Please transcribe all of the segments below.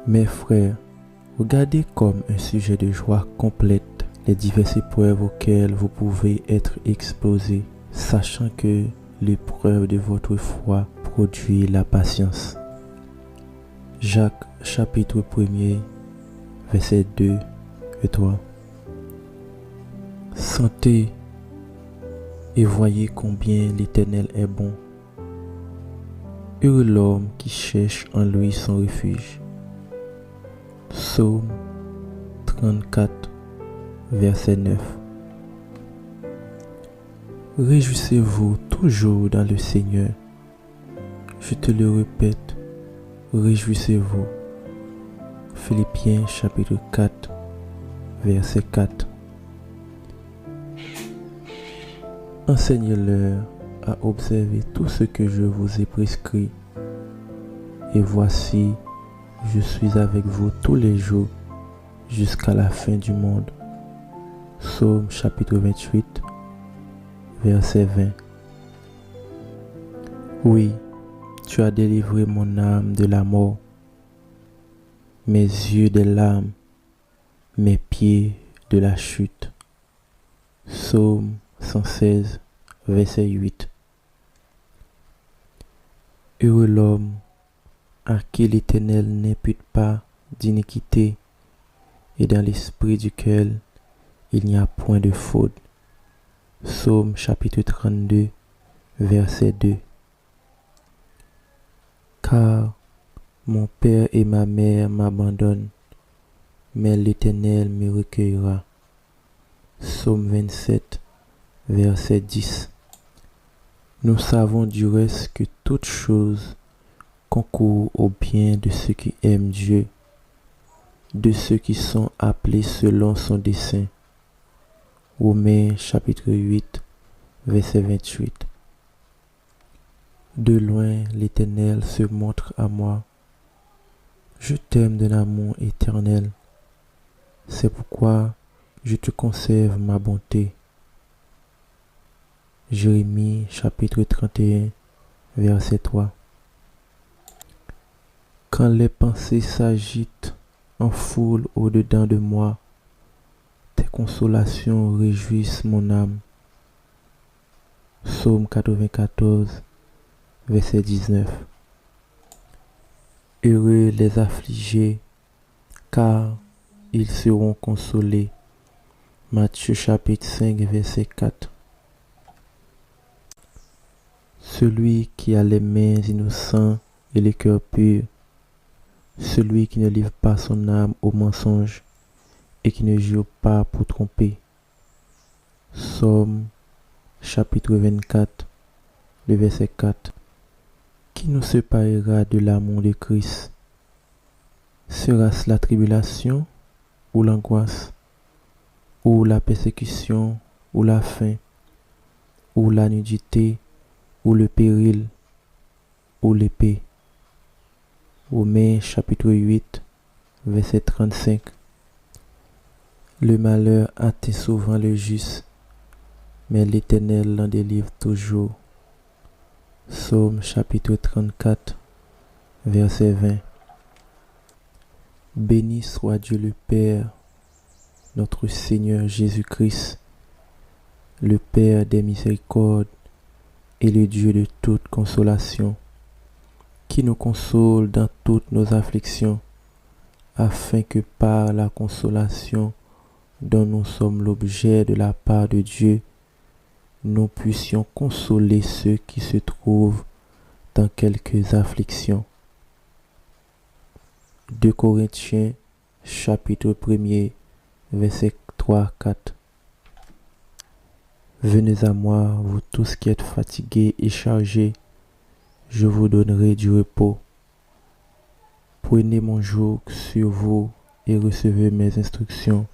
Mes frères, regardez comme un sujet de joie complète les diverses épreuves auxquelles vous pouvez être exposés, sachant que l'épreuve de votre foi produit la patience. Jacques chapitre 1er, versets 2 et 3. Sentez et voyez combien l'Éternel est bon. Heureux l'homme qui cherche en lui son refuge. Psaume 34, verset 9. Réjouissez-vous toujours dans le Seigneur. Je te le répète, réjouissez-vous. Philippiens chapitre 4, verset 4. Enseignez-leur à observer tout ce que je vous ai prescrit. Et voici, je suis avec vous tous les jours jusqu'à la fin du monde. Psaume chapitre 28, verset 20. Oui, tu as délivré mon âme de la mort, mes yeux des larmes, mes pieds de la chute. Psaume 116, verset 8. Heureux l'homme à qui l'Éternel n'impute pas d'iniquité et dans l'esprit duquel il n'y a point de faute. Psaume chapitre 32, verset 2. Car mon père et ma mère m'abandonnent, mais l'Éternel me recueillera. Psaume 27, verset 10. Nous savons du reste que toute chose concourt au bien de ceux qui aiment Dieu, de ceux qui sont appelés selon son dessein. Romains chapitre 8, verset 28. De loin, l'Éternel se montre à moi. Je t'aime d'un amour éternel. C'est pourquoi je te conserve ma bonté. Jérémie chapitre 31, verset 3. Quand les pensées s'agitent en foule au-dedans de moi, tes consolations réjouissent mon âme. Psaume 94, verset 19. Heureux les affligés, car ils seront consolés. Matthieu chapitre 5, verset 4. Celui qui a les mains innocentes et le cœur pur, celui qui ne livre pas son âme au mensonge et qui ne jure pas pour tromper. Psaume chapitre 24, le verset 4. Qui nous séparera de l'amour de Christ? Sera-ce la tribulation ou l'angoisse, ou la persécution ou la faim, ou la nudité, ou le péril, ou l'épée? Romains chapitre 8, verset 35. Le malheur atteint souvent le juste, mais l'Éternel l'en délivre toujours. Psaume chapitre 34, verset 20. Béni soit Dieu le Père, notre Seigneur Jésus-Christ, le Père des miséricordes et le Dieu de toute consolation, qui nous console dans toutes nos afflictions, afin que par la consolation dont nous sommes l'objet de la part de Dieu, nous puissions consoler ceux qui se trouvent dans quelques afflictions. 2 Corinthiens chapitre 1er, verset 3-4. Venez à moi, vous tous qui êtes fatigués et chargés, je vous donnerai du repos. Prenez mon joug sur vous et recevez mes instructions,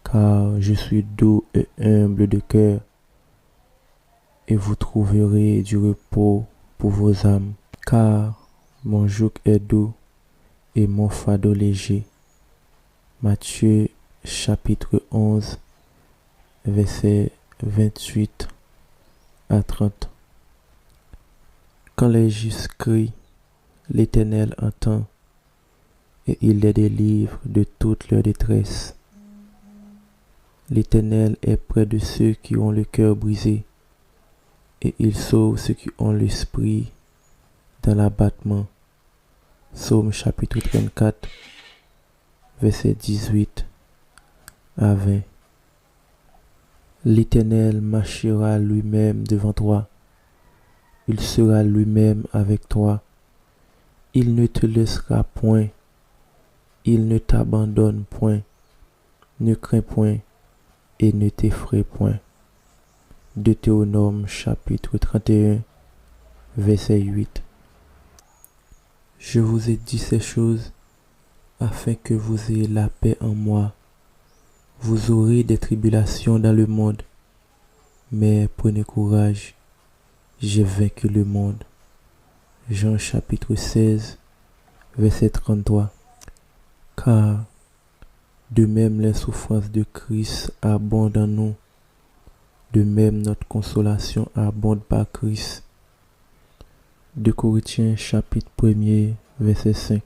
car je suis doux et humble de cœur, et vous trouverez du repos pour vos âmes, car mon joug est doux et mon fardeau léger. Matthieu chapitre 11, verset 28 à 30. Quand les justes crient, l'Éternel entend, et il les délivre de toute leur détresse. L'Éternel est près de ceux qui ont le cœur brisé, et il sauve ceux qui ont l'esprit dans l'abattement. Psaume chapitre 34, versets 18 à 20. L'Éternel marchera lui-même devant toi. Il sera lui-même avec toi. Il ne te laissera point. Il ne t'abandonne point. Ne crains point et ne t'effraie point. Deutéronome chapitre 31, verset 8. Je vous ai dit ces choses afin que vous ayez la paix en moi. Vous aurez des tribulations dans le monde, mais prenez courage, j'ai vaincu le monde. Jean chapitre 16, verset 33. Car de même les souffrances de Christ abondent en nous, de même notre consolation abonde par Christ. 2 Corinthiens chapitre 1er, verset 5.